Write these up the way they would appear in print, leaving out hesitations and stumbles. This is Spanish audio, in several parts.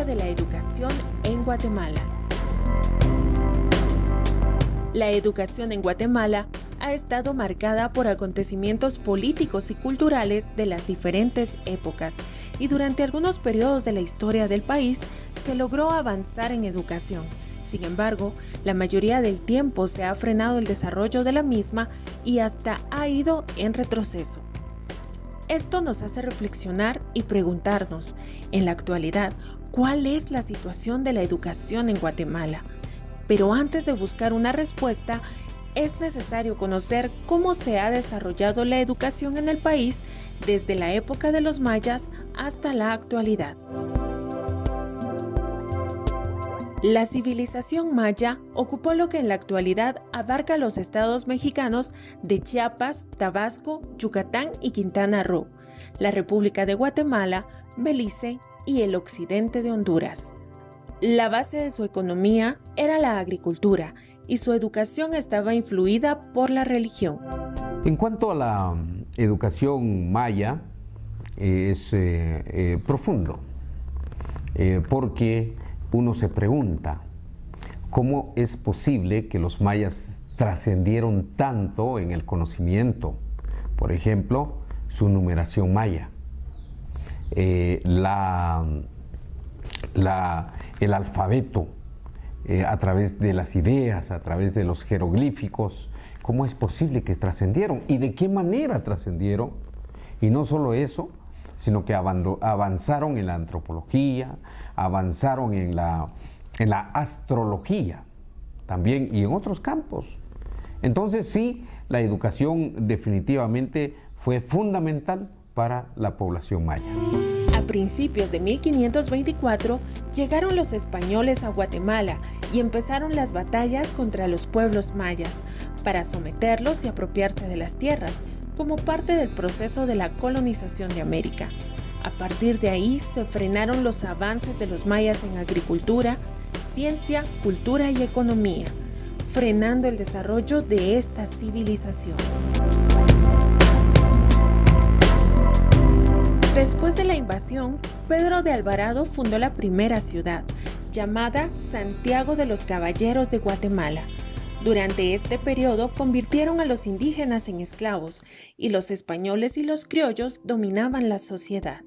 Historia de la educación en Guatemala. La educación en Guatemala ha estado marcada por acontecimientos políticos y culturales de las diferentes épocas, y durante algunos periodos de la historia del país se logró avanzar en educación. Sin embargo, la mayoría del tiempo se ha frenado el desarrollo de la misma y hasta ha ido en retroceso. Esto nos hace reflexionar y preguntarnos, en la actualidad, ¿cuál es la situación de la educación en Guatemala? Pero antes de buscar una respuesta, es necesario conocer cómo se ha desarrollado la educación en el país desde la época de los mayas hasta la actualidad. La civilización maya ocupó lo que en la actualidad abarca los estados mexicanos de Chiapas, Tabasco, Yucatán y Quintana Roo, la República de Guatemala, Belice y el occidente de Honduras. La base de su economía era la agricultura y su educación estaba influida por la religión. En cuanto a la educación maya, es profundo, porque uno se pregunta, ¿cómo es posible que los mayas trascendieron tanto en el conocimiento? Por ejemplo, su numeración maya, el alfabeto, a través de las ideas, a través de los jeroglíficos. ¿Cómo es posible que trascendieron? ¿Y de qué manera trascendieron? Y no solo eso, sino que avanzaron en la antropología, avanzaron en la astrología también y en otros campos. Entonces sí, la educación definitivamente fue fundamental para la población maya. A principios de 1524 llegaron los españoles a Guatemala y empezaron las batallas contra los pueblos mayas para someterlos y apropiarse de las tierras, como parte del proceso de la colonización de América. A partir de ahí se frenaron los avances de los mayas en agricultura, ciencia, cultura y economía, frenando el desarrollo de esta civilización. Después de la invasión, Pedro de Alvarado fundó la primera ciudad, llamada Santiago de los Caballeros de Guatemala. Durante este periodo convirtieron a los indígenas en esclavos y los españoles y los criollos dominaban la sociedad.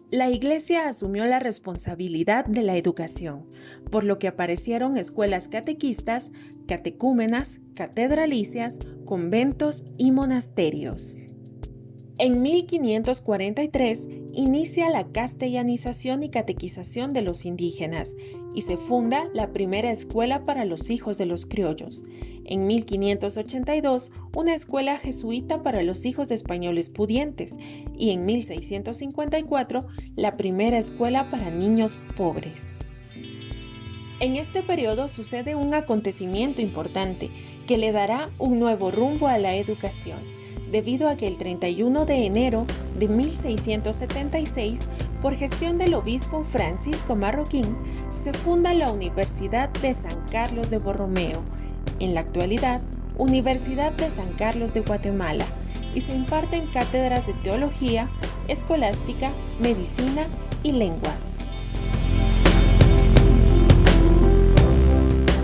La Iglesia asumió la responsabilidad de la educación, por lo que aparecieron escuelas catequistas, catecúmenas, catedralicias, conventos y monasterios. En 1543 inicia la castellanización y catequización de los indígenas y se funda la primera escuela para los hijos de los criollos. En 1582, una escuela jesuita para los hijos de españoles pudientes y en 1654, la primera escuela para niños pobres. En este periodo sucede un acontecimiento importante que le dará un nuevo rumbo a la educación, debido a que el 31 de enero de 1676, por gestión del obispo Francisco Marroquín, se funda la Universidad de San Carlos de Borromeo, en la actualidad Universidad de San Carlos de Guatemala, y se imparten cátedras de teología, escolástica, medicina y lenguas.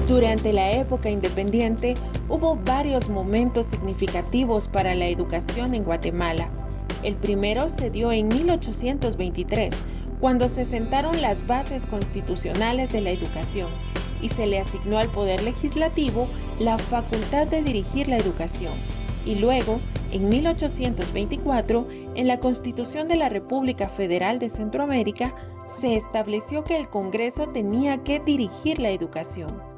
Durante la época independiente, hubo varios momentos significativos para la educación en Guatemala. El primero se dio en 1823, cuando se sentaron las bases constitucionales de la educación y se le asignó al Poder Legislativo la facultad de dirigir la educación. Y luego, en 1824, en la Constitución de la República Federal de Centroamérica, se estableció que el Congreso tenía que dirigir la educación.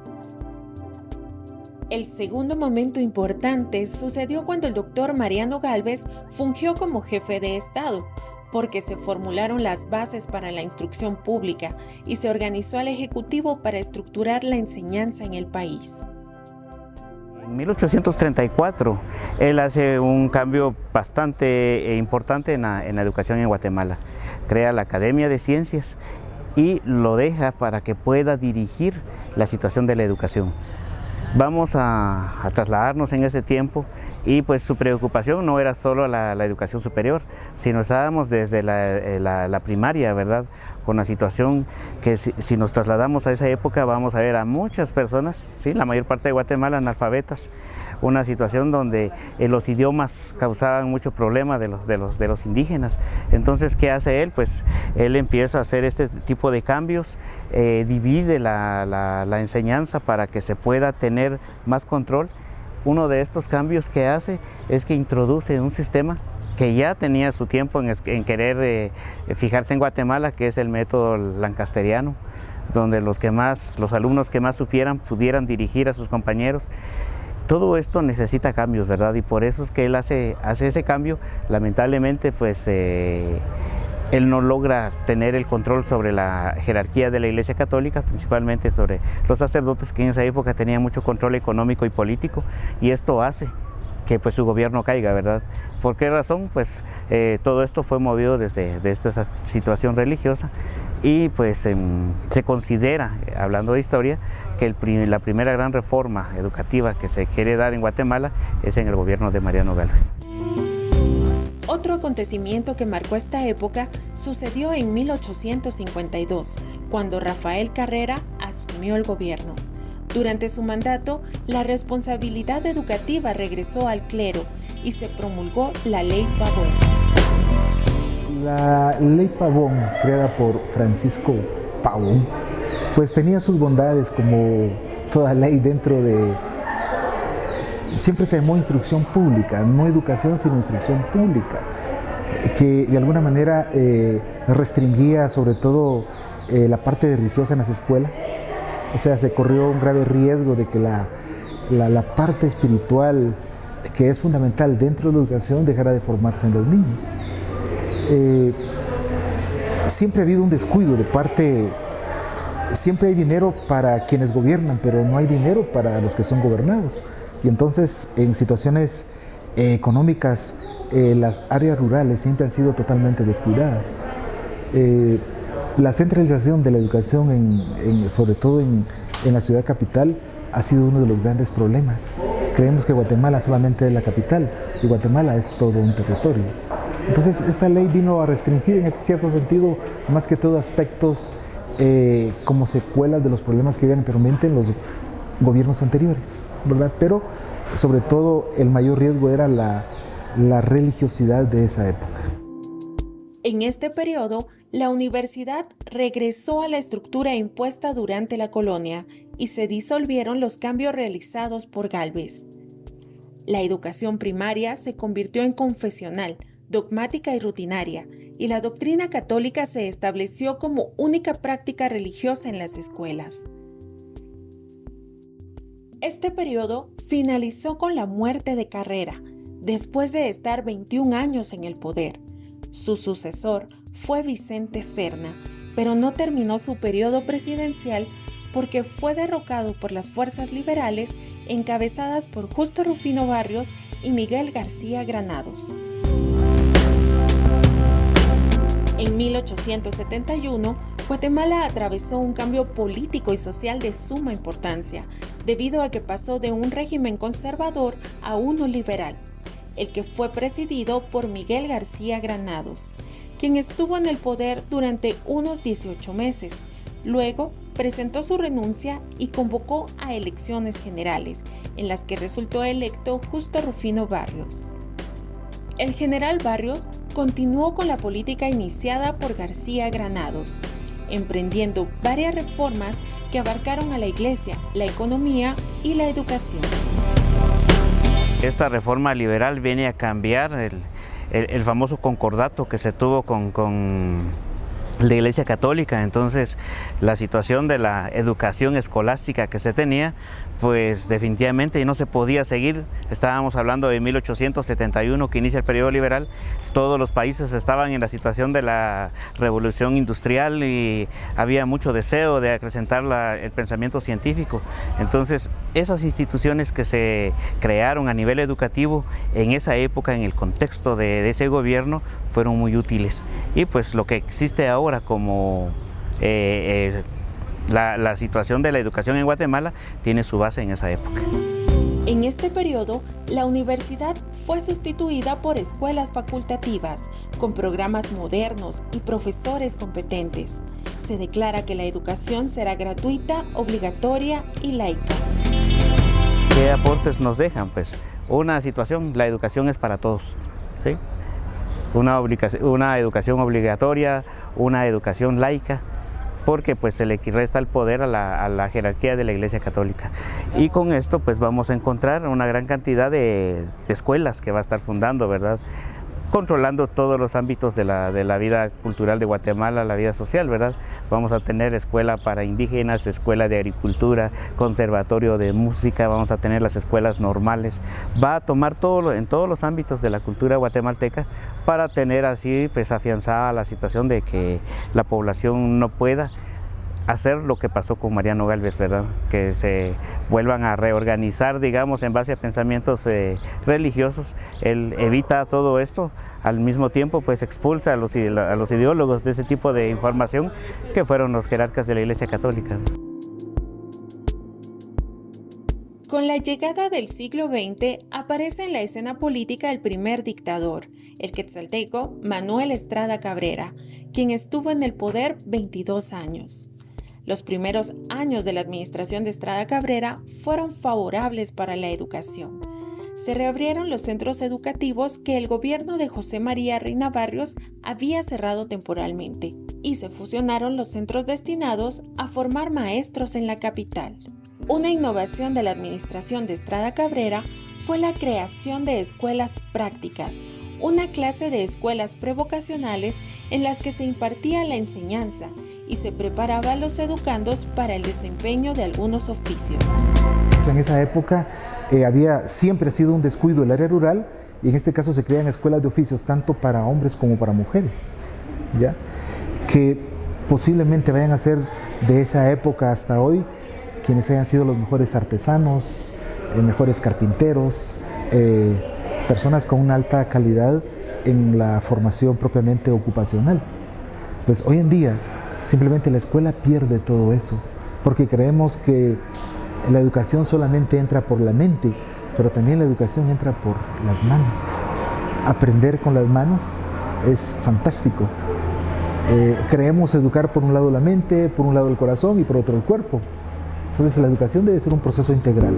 El segundo momento importante sucedió cuando el doctor Mariano Gálvez fungió como jefe de Estado, porque se formularon las bases para la instrucción pública y se organizó al Ejecutivo para estructurar la enseñanza en el país. En 1834, él hace un cambio bastante importante en la educación en Guatemala. Crea la Academia de Ciencias y lo deja para que pueda dirigir la situación de la educación. Vamos a trasladarnos en ese tiempo y pues su preocupación no era solo la educación superior, sino estábamos desde la primaria, ¿verdad? Con la situación que si nos trasladamos a esa época vamos a ver a muchas personas, ¿sí? La mayor parte de Guatemala analfabetas, una situación donde los idiomas causaban mucho problema de los indígenas. Entonces, ¿qué hace él? Pues él empieza a hacer este tipo de cambios, divide la enseñanza para que se pueda tener más control. Uno de estos cambios que hace es que introduce un sistema que ya tenía su tiempo en querer fijarse en Guatemala, que es el método lancasteriano, donde los alumnos que más supieran pudieran dirigir a sus compañeros. Todo esto necesita cambios, ¿verdad? Y por eso es que él hace ese cambio. Lamentablemente, pues él no logra tener el control sobre la jerarquía de la Iglesia Católica, principalmente sobre los sacerdotes, que en esa época tenían mucho control económico y político, y esto hace que pues su gobierno caiga, ¿verdad? ¿Por qué razón? Pues todo esto fue movido desde esta situación religiosa, y pues se considera, hablando de historia, que la primera gran reforma educativa que se quiere dar en Guatemala es en el gobierno de Mariano Gálvez. Otro acontecimiento que marcó esta época sucedió en 1852, cuando Rafael Carrera asumió el gobierno. Durante su mandato, la responsabilidad educativa regresó al clero y se promulgó la Ley Pavón. La Ley Pavón, creada por Francisco Pavón, pues tenía sus bondades como toda ley dentro de... Siempre se llamó instrucción pública, no educación sino instrucción pública, que de alguna manera restringía sobre todo la parte religiosa en las escuelas. O sea, se corrió un grave riesgo de que la parte espiritual, que es fundamental dentro de la educación, dejara de formarse en los niños. Siempre ha habido un descuido de parte, siempre hay dinero para quienes gobiernan, pero no hay dinero para los que son gobernados. Y entonces, en situaciones económicas, las áreas rurales siempre han sido totalmente descuidadas. La centralización de la educación, sobre todo en la ciudad capital, ha sido uno de los grandes problemas. Creemos que Guatemala solamente es la capital, y Guatemala es todo un territorio. Entonces, esta ley vino a restringir, en este cierto sentido, más que todo aspectos como secuelas de los problemas que habían anteriormente en los gobiernos anteriores, ¿verdad? Pero, sobre todo, el mayor riesgo era la religiosidad de esa época. En este periodo, la universidad regresó a la estructura impuesta durante la colonia y se disolvieron los cambios realizados por Gálvez. La educación primaria se convirtió en confesional, dogmática y rutinaria, y la doctrina católica se estableció como única práctica religiosa en las escuelas. Este periodo finalizó con la muerte de Carrera, después de estar 21 años en el poder. Su sucesor fue Vicente Serna, pero no terminó su periodo presidencial porque fue derrocado por las fuerzas liberales encabezadas por Justo Rufino Barrios y Miguel García Granados. En 1871, Guatemala atravesó un cambio político y social de suma importancia, debido a que pasó de un régimen conservador a uno liberal, el que fue presidido por Miguel García Granados, quien estuvo en el poder durante unos 18 meses. Luego presentó su renuncia y convocó a elecciones generales, en las que resultó electo Justo Rufino Barrios. El general Barrios continuó con la política iniciada por García Granados, emprendiendo varias reformas que abarcaron a la iglesia, la economía y la educación. Esta reforma liberal viene a cambiar el famoso concordato que se tuvo con la Iglesia Católica. Entonces, la situación de la educación escolástica que se tenía, pues definitivamente no se podía seguir. Estábamos hablando de 1871, que inicia el periodo liberal. Todos los países estaban en la situación de la revolución industrial y había mucho deseo de acrecentar el pensamiento científico. Entonces, esas instituciones que se crearon a nivel educativo en esa época, en el contexto de ese gobierno, fueron muy útiles. Y pues lo que existe ahora como la situación de la educación en Guatemala tiene su base en esa época. En este periodo, la universidad fue sustituida por escuelas facultativas, con programas modernos y profesores competentes. Se declara que la educación será gratuita, obligatoria y laica. ¿Qué aportes nos dejan? Pues una situación, la educación es para todos, ¿sí? Una educación obligatoria, una educación laica, porque pues se le resta el poder a la jerarquía de la Iglesia Católica. Y con esto pues vamos a encontrar una gran cantidad de escuelas que va a estar fundando, ¿verdad? Controlando todos los ámbitos de la vida cultural de Guatemala, la vida social, ¿verdad? Vamos a tener escuela para indígenas, escuela de agricultura, conservatorio de música, vamos a tener las escuelas normales. Va a tomar en todos los ámbitos de la cultura guatemalteca para tener así pues afianzada la situación de que la población no pueda hacer lo que pasó con Mariano Gálvez, ¿verdad? Que se vuelvan a reorganizar, digamos, en base a pensamientos religiosos. Él evita todo esto, al mismo tiempo pues expulsa a los ideólogos de ese tipo de información que fueron los jerarcas de la Iglesia Católica. Con la llegada del siglo XX aparece en la escena política el primer dictador, el quetzalteco Manuel Estrada Cabrera, quien estuvo en el poder 22 años. Los primeros años de la administración de Estrada Cabrera fueron favorables para la educación. Se reabrieron los centros educativos que el gobierno de José María Reina Barrios había cerrado temporalmente y se fusionaron los centros destinados a formar maestros en la capital. Una innovación de la administración de Estrada Cabrera fue la creación de escuelas prácticas, una clase de escuelas prevocacionales en las que se impartía la enseñanza y se preparaba a los educandos para el desempeño de algunos oficios. En esa época siempre ha sido un descuido el área rural y en este caso se crean escuelas de oficios tanto para hombres como para mujeres, ¿ya? Que posiblemente vayan a ser de esa época hasta hoy quienes hayan sido los mejores artesanos, mejores carpinteros, personas con una alta calidad en la formación propiamente ocupacional. Pues hoy en día simplemente la escuela pierde todo eso, porque creemos que la educación solamente entra por la mente, pero también la educación entra por las manos. Aprender con las manos es fantástico. Creemos educar por un lado la mente, por un lado el corazón y por otro el cuerpo. Entonces la educación debe ser un proceso integral.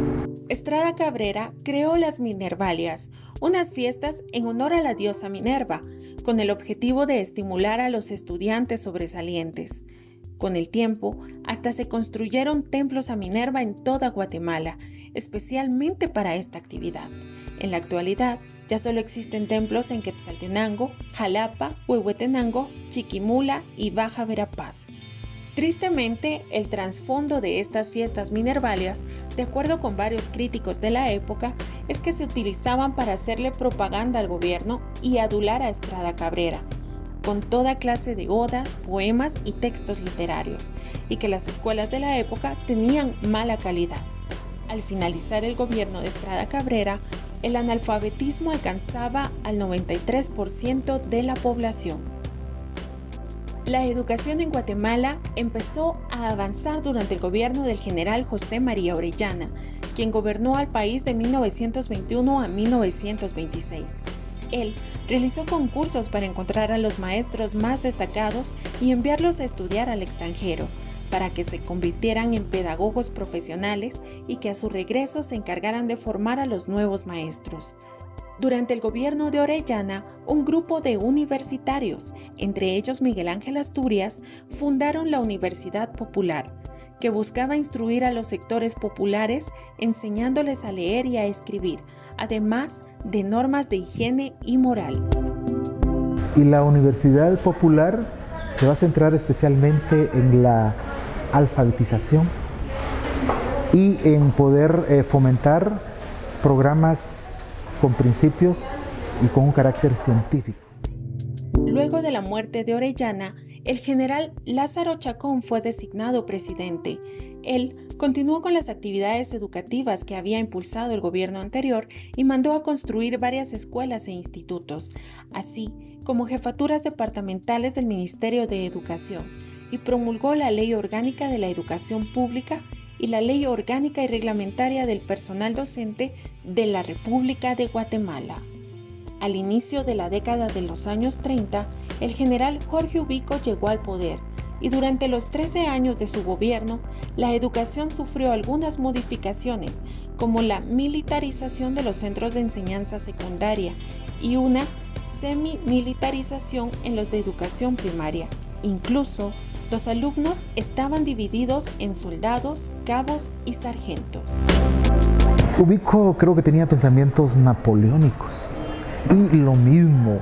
Estrada Cabrera creó las Minervalias, unas fiestas en honor a la diosa Minerva, con el objetivo de estimular a los estudiantes sobresalientes. Con el tiempo, hasta se construyeron templos a Minerva en toda Guatemala, especialmente para esta actividad. En la actualidad, ya solo existen templos en Quetzaltenango, Jalapa, Huehuetenango, Chiquimula y Baja Verapaz. Tristemente, el trasfondo de estas fiestas minervalias, de acuerdo con varios críticos de la época, es que se utilizaban para hacerle propaganda al gobierno y adular a Estrada Cabrera, con toda clase de odas, poemas y textos literarios, y que las escuelas de la época tenían mala calidad. Al finalizar el gobierno de Estrada Cabrera, el analfabetismo alcanzaba al 93% de la población. La educación en Guatemala empezó a avanzar durante el gobierno del general José María Orellana, quien gobernó al país de 1921 a 1926. Él realizó concursos para encontrar a los maestros más destacados y enviarlos a estudiar al extranjero, para que se convirtieran en pedagogos profesionales y que a su regreso se encargaran de formar a los nuevos maestros. Durante el gobierno de Orellana, un grupo de universitarios, entre ellos Miguel Ángel Asturias, fundaron la Universidad Popular, que buscaba instruir a los sectores populares enseñándoles a leer y a escribir, además de normas de higiene y moral. Y la Universidad Popular se va a centrar especialmente en la alfabetización y en poder fomentar programas con principios y con un carácter científico. Luego de la muerte de Orellana, el general Lázaro Chacón fue designado presidente. Él continuó con las actividades educativas que había impulsado el gobierno anterior y mandó a construir varias escuelas e institutos, así como jefaturas departamentales del Ministerio de Educación, y promulgó la Ley Orgánica de la Educación Pública y la Ley Orgánica y Reglamentaria del Personal Docente de la República de Guatemala. Al inicio de la década de los años 30, el general Jorge Ubico llegó al poder y durante los 13 años de su gobierno, la educación sufrió algunas modificaciones, como la militarización de los centros de enseñanza secundaria y una semimilitarización en los de educación primaria. Incluso, los alumnos estaban divididos en soldados, cabos y sargentos. Ubico creo que tenía pensamientos napoleónicos y lo mismo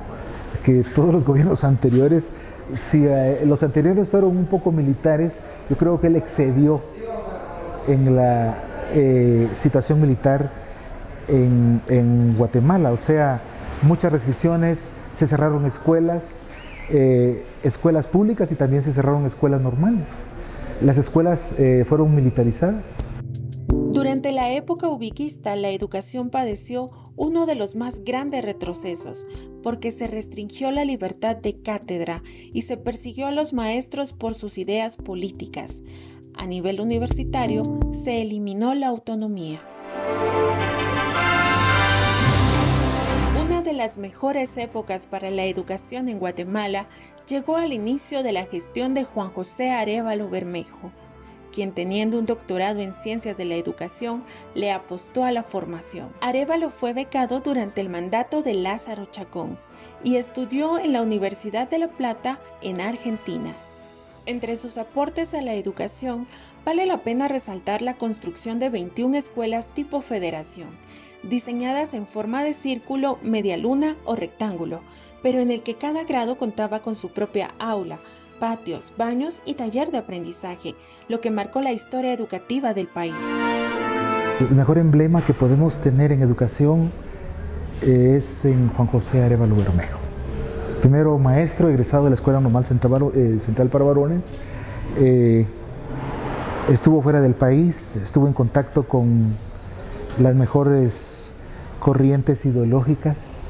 que todos los gobiernos anteriores. Si los anteriores fueron un poco militares, yo creo que él excedió en la situación militar en Guatemala. O sea, muchas restricciones, se cerraron escuelas públicas y también se cerraron escuelas normales. Las escuelas fueron militarizadas. Durante la época ubiquista, la educación padeció uno de los más grandes retrocesos, porque se restringió la libertad de cátedra y se persiguió a los maestros por sus ideas políticas. A nivel universitario, se eliminó la autonomía. Una de las mejores épocas para la educación en Guatemala llegó al inicio de la gestión de Juan José Arévalo Bermejo, quien teniendo un doctorado en Ciencias de la Educación, le apostó a la formación. Arévalo fue becado durante el mandato de Lázaro Chacón y estudió en la Universidad de La Plata, en Argentina. Entre sus aportes a la educación, vale la pena resaltar la construcción de 21 escuelas tipo federación, diseñadas en forma de círculo, medialuna o rectángulo, pero en el que cada grado contaba con su propia aula, patios, baños y taller de aprendizaje, lo que marcó la historia educativa del país. El mejor emblema que podemos tener en educación es en Juan José Arévalo Bermejo. Primero maestro, egresado de la Escuela Normal Central para Varones, estuvo fuera del país, estuvo en contacto con las mejores corrientes ideológicas,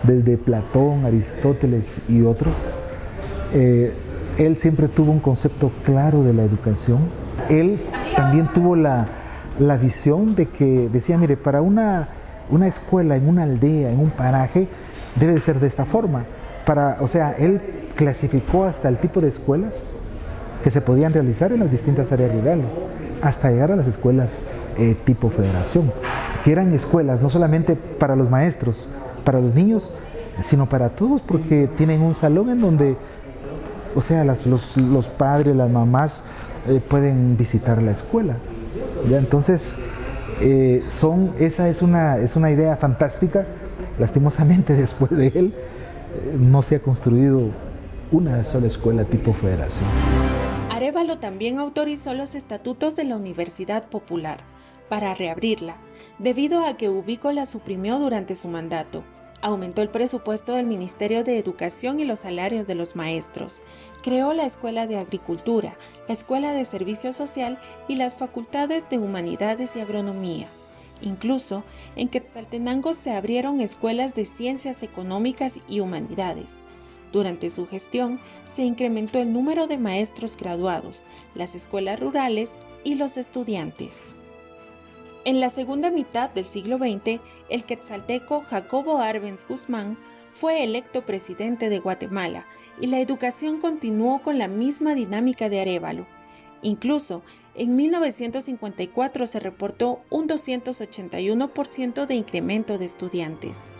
desde Platón, Aristóteles y otros. Él siempre tuvo un concepto claro de la educación. Él también tuvo la visión de que decía, mire, para una escuela en una aldea, en un paraje, debe de ser de esta forma. O sea, él clasificó hasta el tipo de escuelas que se podían realizar en las distintas áreas rurales, hasta llegar a las escuelas tipo federación, que eran escuelas no solamente para los maestros, para los niños, sino para todos, porque tienen un salón en donde, o sea, los padres, las mamás pueden visitar la escuela. ¿Ya? Entonces, esa es una idea fantástica. Lastimosamente, después de él, no se ha construido una sola escuela tipo federación. Arévalo también autorizó los estatutos de la Universidad Popular para reabrirla, debido a que Ubico la suprimió durante su mandato. Aumentó el presupuesto del Ministerio de Educación y los salarios de los maestros. Creó la Escuela de Agricultura, la Escuela de Servicio Social y las Facultades de Humanidades y Agronomía. Incluso, en Quetzaltenango se abrieron escuelas de Ciencias Económicas y Humanidades. Durante su gestión, se incrementó el número de maestros graduados, las escuelas rurales y los estudiantes. En la segunda mitad del siglo XX, el quetzalteco Jacobo Arbenz Guzmán fue electo presidente de Guatemala y la educación continuó con la misma dinámica de Arévalo. Incluso, en 1954 se reportó un 281% de incremento de estudiantes.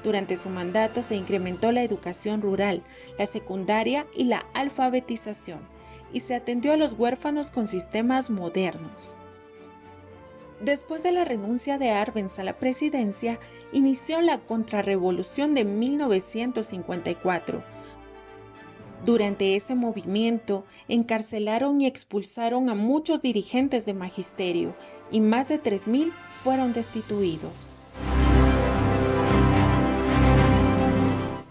Durante su mandato se incrementó la educación rural, la secundaria y la alfabetización, y se atendió a los huérfanos con sistemas modernos. Después de la renuncia de Arbenz a la presidencia, inició la contrarrevolución de 1954. Durante ese movimiento, encarcelaron y expulsaron a muchos dirigentes de magisterio y más de 3,000 fueron destituidos.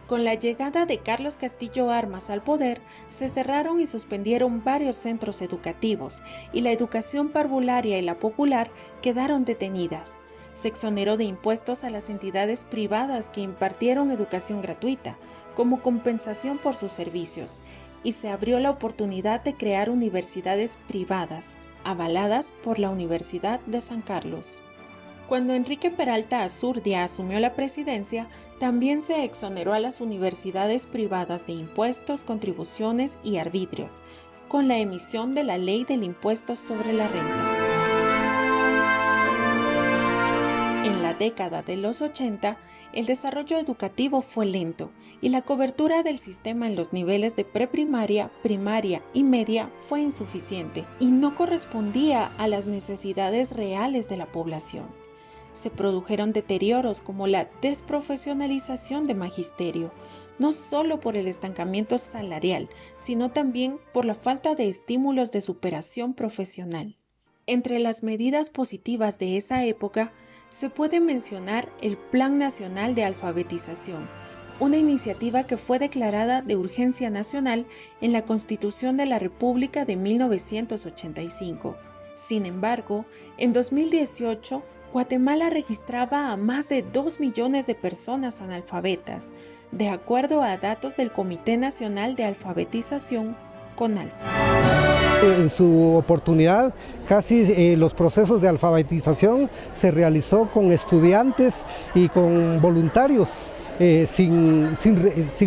Con la llegada de Carlos Castillo Armas al poder, se cerraron y suspendieron varios centros educativos y la educación parvularia y la popular quedaron detenidas. Se exoneró de impuestos a las entidades privadas que impartieron educación gratuita, como compensación por sus servicios, y se abrió la oportunidad de crear universidades privadas, avaladas por la Universidad de San Carlos. Cuando Enrique Peralta Azurdia asumió la presidencia, también se exoneró a las universidades privadas de impuestos, contribuciones y arbitrios, con la emisión de la Ley del Impuesto sobre la Renta. En la década de los 80, el desarrollo educativo fue lento y la cobertura del sistema en los niveles de preprimaria, primaria y media fue insuficiente y no correspondía a las necesidades reales de la población. Se produjeron deterioros como la desprofesionalización de magisterio, no solo por el estancamiento salarial, sino también por la falta de estímulos de superación profesional. Entre las medidas positivas de esa época, se puede mencionar el Plan Nacional de Alfabetización, una iniciativa que fue declarada de urgencia nacional en la Constitución de la República de 1985. Sin embargo, en 2018, Guatemala registraba a más de 2 millones de personas analfabetas, de acuerdo a datos del Comité Nacional de Alfabetización, CONALFA. En su oportunidad, casi los procesos de alfabetización se realizó con estudiantes y con voluntarios. Sin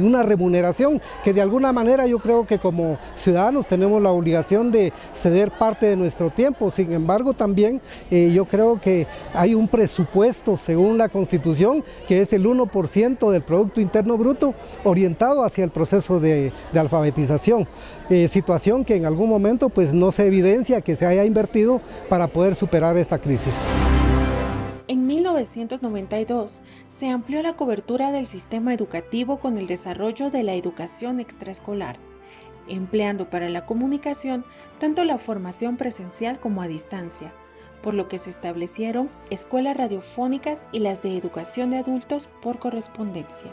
una remuneración, que de alguna manera yo creo que como ciudadanos tenemos la obligación de ceder parte de nuestro tiempo. Sin embargo, también yo creo que hay un presupuesto según la Constitución que es el 1% del Producto Interno Bruto orientado hacia el proceso de alfabetización, situación que en algún momento pues no se evidencia que se haya invertido para poder superar esta crisis. En 1992 se amplió la cobertura del sistema educativo con el desarrollo de la educación extraescolar, empleando para la comunicación tanto la formación presencial como a distancia, por lo que se establecieron escuelas radiofónicas y las de educación de adultos por correspondencia.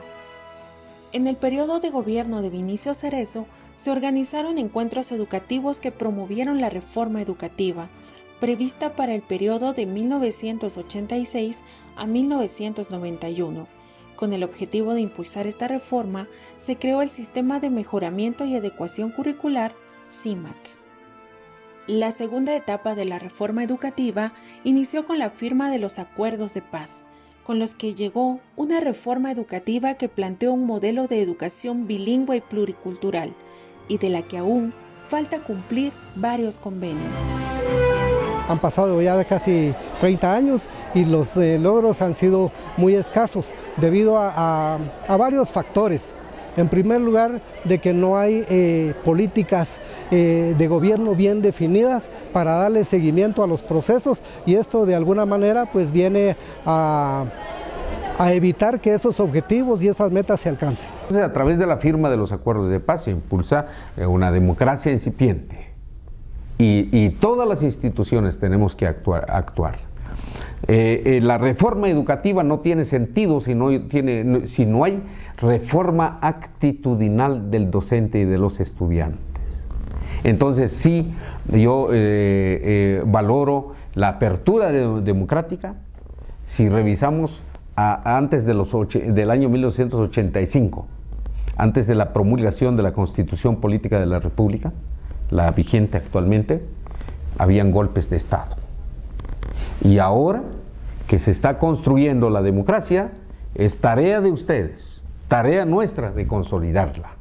En el periodo de gobierno de Vinicio Cerezo se organizaron encuentros educativos que promovieron la reforma educativa, prevista para el periodo de 1986 a 1991. Con el objetivo de impulsar esta reforma, se creó el Sistema de Mejoramiento y Adecuación Curricular, SIMAC. La segunda etapa de la reforma educativa inició con la firma de los Acuerdos de Paz, con los que llegó una reforma educativa que planteó un modelo de educación bilingüe y pluricultural, y de la que aún falta cumplir varios convenios. Han pasado ya casi 30 años y los logros han sido muy escasos debido a varios factores. En primer lugar, de que no hay políticas de gobierno bien definidas para darle seguimiento a los procesos, y esto de alguna manera pues viene a evitar que esos objetivos y esas metas se alcancen. Entonces, a través de la firma de los acuerdos de paz se impulsa una democracia incipiente. Y todas las instituciones tenemos que actuar. La reforma educativa no tiene sentido si no hay reforma actitudinal del docente y de los estudiantes. Entonces sí, yo valoro la apertura democrática. Si revisamos antes del año 1985, antes de la promulgación de la Constitución Política de la República, la vigente actualmente, habían golpes de Estado. Y ahora que se está construyendo la democracia, es tarea de ustedes, tarea nuestra de consolidarla,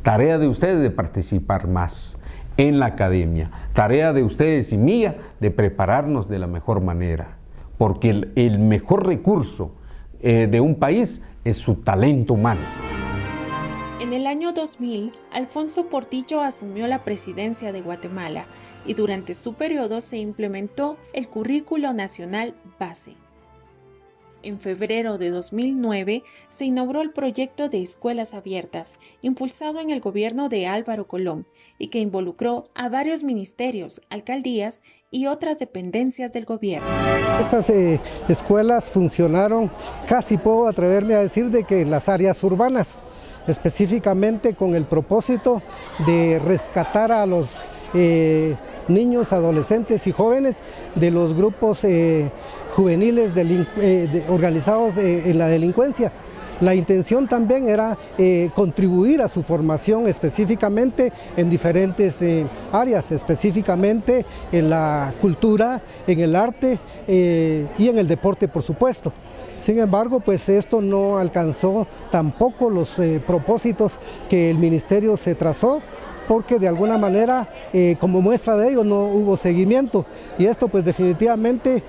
tarea de ustedes de participar más en la academia, tarea de ustedes y mía de prepararnos de la mejor manera, porque el mejor recurso de un país es su talento humano. En el año 2000, Alfonso Portillo asumió la presidencia de Guatemala y durante su periodo se implementó el Currículo Nacional Base. En febrero de 2009 se inauguró el proyecto de Escuelas Abiertas, impulsado en el gobierno de Álvaro Colón y que involucró a varios ministerios, alcaldías y otras dependencias del gobierno. Estas escuelas funcionaron, casi puedo atreverme a decir, de que en las áreas urbanas, específicamente con el propósito de rescatar a los niños, adolescentes y jóvenes de los grupos juveniles organizados en la delincuencia. La intención también era contribuir a su formación específicamente en diferentes áreas, específicamente en la cultura, en el arte y en el deporte, por supuesto. Sin embargo, pues esto no alcanzó tampoco los propósitos que el ministerio se trazó, porque de alguna manera, como muestra de ello, no hubo seguimiento. Y esto pues definitivamente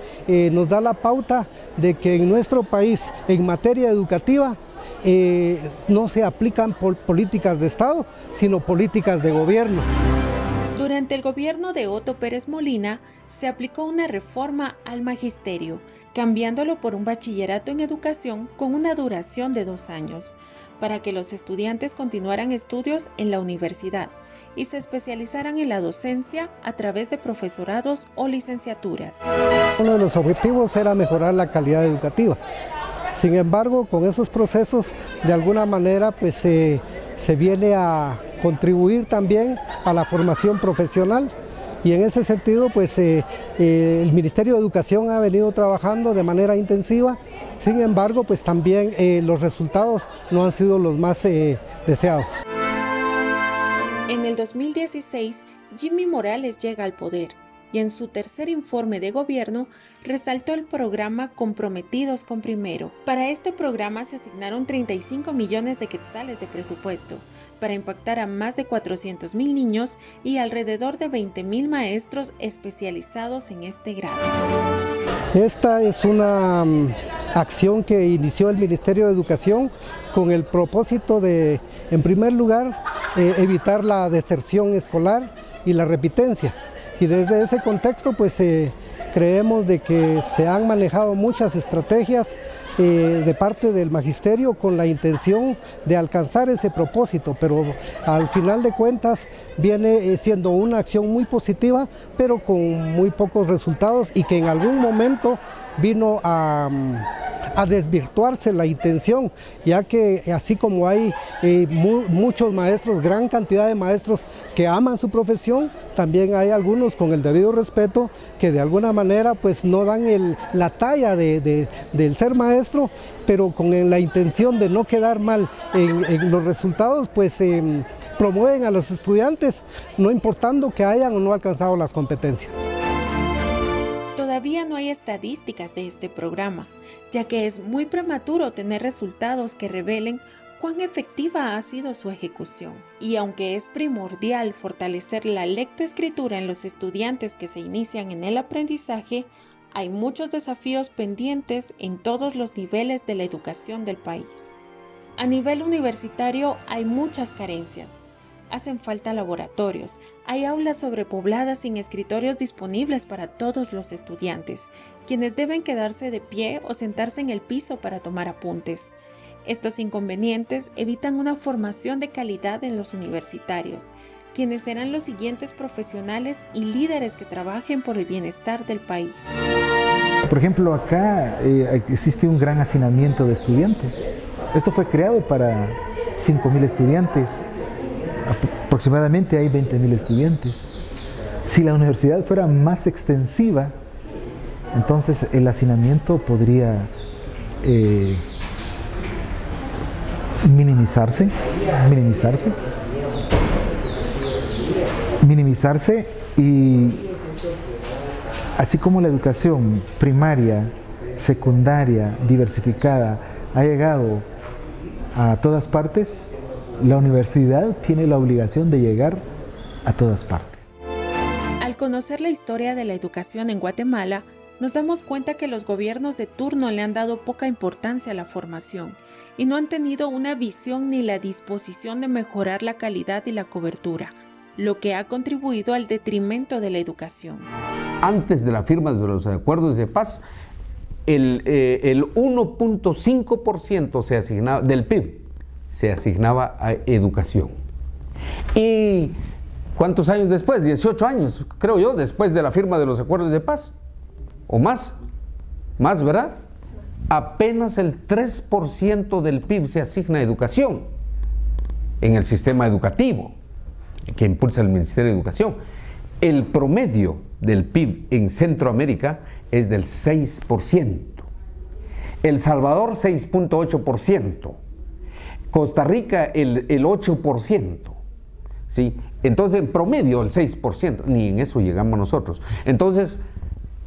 nos da la pauta de que en nuestro país, en materia educativa, no se aplican políticas de Estado, sino políticas de gobierno. Durante el gobierno de Otto Pérez Molina, se aplicó una reforma al magisterio, cambiándolo por un bachillerato en educación con una duración de 2 años, para que los estudiantes continuaran estudios en la universidad y se especializaran en la docencia a través de profesorados o licenciaturas. Uno de los objetivos era mejorar la calidad educativa. Sin embargo, con esos procesos, de alguna manera, pues se viene a contribuir también a la formación profesional. Y en ese sentido, pues el Ministerio de Educación ha venido trabajando de manera intensiva. Sin embargo, pues también los resultados no han sido los más deseados. En el 2016, Jimmy Morales llega al poder y en su tercer informe de gobierno resaltó el programa Comprometidos con Primero. Para este programa se asignaron 35 millones de quetzales de presupuesto para impactar a más de 400,000 niños y alrededor de 20,000 maestros especializados en este grado. Esta es una acción que inició el Ministerio de Educación con el propósito de, en primer lugar, evitar la deserción escolar y la repitencia. Y desde ese contexto, pues creemos de que se han manejado muchas estrategias de parte del magisterio con la intención de alcanzar ese propósito, pero al final de cuentas viene siendo una acción muy positiva, pero con muy pocos resultados y que en algún momento vino a desvirtuarse la intención, ya que así como hay muchos maestros, gran cantidad de maestros que aman su profesión, también hay algunos con el debido respeto que de alguna manera pues no dan la talla del ser maestro, pero con la intención de no quedar mal en los resultados, pues promueven a los estudiantes, no importando que hayan o no alcanzado las competencias. Todavía no hay estadísticas de este programa, ya que es muy prematuro tener resultados que revelen cuán efectiva ha sido su ejecución. Y aunque es primordial fortalecer la lectoescritura en los estudiantes que se inician en el aprendizaje, hay muchos desafíos pendientes en todos los niveles de la educación del país. A nivel universitario hay muchas carencias. Hacen falta laboratorios, hay aulas sobrepobladas sin escritorios disponibles para todos los estudiantes, quienes deben quedarse de pie o sentarse en el piso para tomar apuntes. Estos inconvenientes evitan una formación de calidad en los universitarios, quienes serán los siguientes profesionales y líderes que trabajen por el bienestar del país. Por ejemplo, acá existe un gran hacinamiento de estudiantes. Esto fue creado para 5,000 estudiantes. Aproximadamente hay 20,000 estudiantes. Si la universidad fuera más extensiva, entonces el hacinamiento podría minimizarse y así como la educación primaria, secundaria, diversificada ha llegado a todas partes, la universidad tiene la obligación de llegar a todas partes. Al conocer la historia de la educación en Guatemala, nos damos cuenta que los gobiernos de turno le han dado poca importancia a la formación y no han tenido una visión ni la disposición de mejorar la calidad y la cobertura, lo que ha contribuido al detrimento de la educación. Antes de la firma de los acuerdos de paz, el 1.5% se asignaba del PIB se asignaba a educación. ¿Y cuántos años después? 18 años, creo yo, después de la firma de los acuerdos de paz, o más, ¿verdad? Apenas el 3% del PIB se asigna a educación en el sistema educativo que impulsa el Ministerio de Educación. El promedio del PIB en Centroamérica es del 6%. El Salvador 6.8%, Costa Rica el 8%, ¿sí? Entonces en promedio el 6%, ni en eso llegamos nosotros. Entonces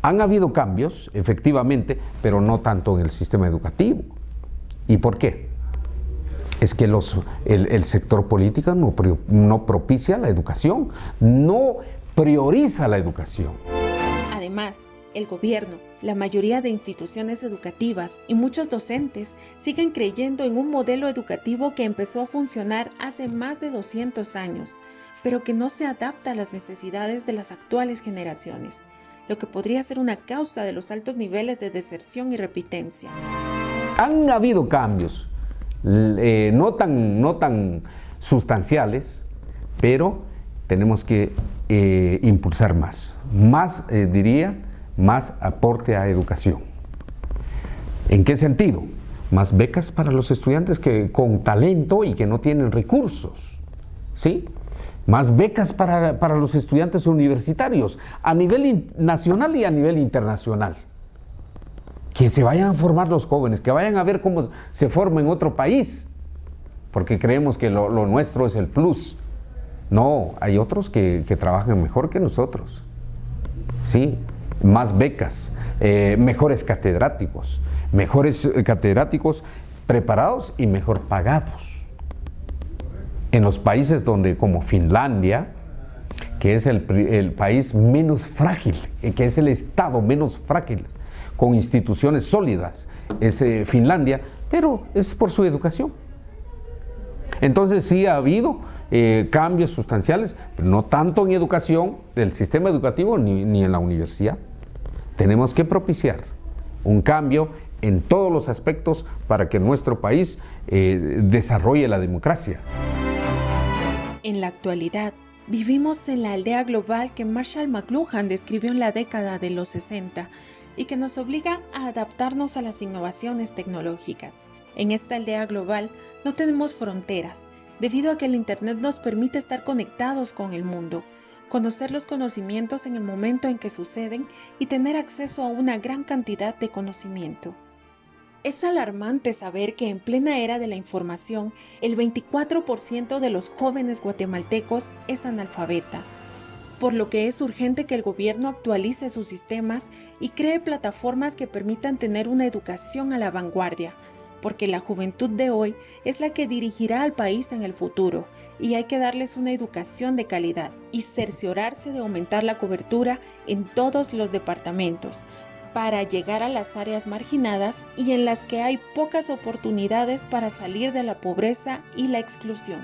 han habido cambios, efectivamente, pero no tanto en el sistema educativo. ¿Y por qué? Es que el sector político no propicia la educación, no prioriza la educación. Además, el gobierno, la mayoría de instituciones educativas y muchos docentes siguen creyendo en un modelo educativo que empezó a funcionar hace más de 200 años, pero que no se adapta a las necesidades de las actuales generaciones, lo que podría ser una causa de los altos niveles de deserción y repitencia. Han habido cambios, no tan sustanciales, pero tenemos que impulsar más aporte a educación. ¿En qué sentido? Más becas para los estudiantes con talento y que no tienen recursos, ¿sí? Más becas para los estudiantes universitarios a nivel nacional y a nivel internacional. Que se vayan a formar los jóvenes, que vayan a ver cómo se forma en otro país, porque creemos que lo nuestro es el plus. No, hay otros que trabajan mejor que nosotros, ¿sí? Más becas, mejores catedráticos preparados y mejor pagados. En los países como Finlandia, que es el país menos frágil, que es el estado menos frágil, con instituciones sólidas, es Finlandia, pero es por su educación. Entonces sí ha habido cambios sustanciales, pero no tanto en educación, del sistema educativo, ni en la universidad. Tenemos que propiciar un cambio en todos los aspectos para que nuestro país desarrolle la democracia. En la actualidad, vivimos en la aldea global que Marshall McLuhan describió en la década de los 60 y que nos obliga a adaptarnos a las innovaciones tecnológicas. En esta aldea global no tenemos fronteras, debido a que el Internet nos permite estar conectados con el mundo, conocer los conocimientos en el momento en que suceden y tener acceso a una gran cantidad de conocimiento. Es alarmante saber que en plena era de la información, el 24% de los jóvenes guatemaltecos es analfabeta, por lo que es urgente que el gobierno actualice sus sistemas y cree plataformas que permitan tener una educación a la vanguardia, porque la juventud de hoy es la que dirigirá al país en el futuro y hay que darles una educación de calidad y cerciorarse de aumentar la cobertura en todos los departamentos para llegar a las áreas marginadas y en las que hay pocas oportunidades para salir de la pobreza y la exclusión.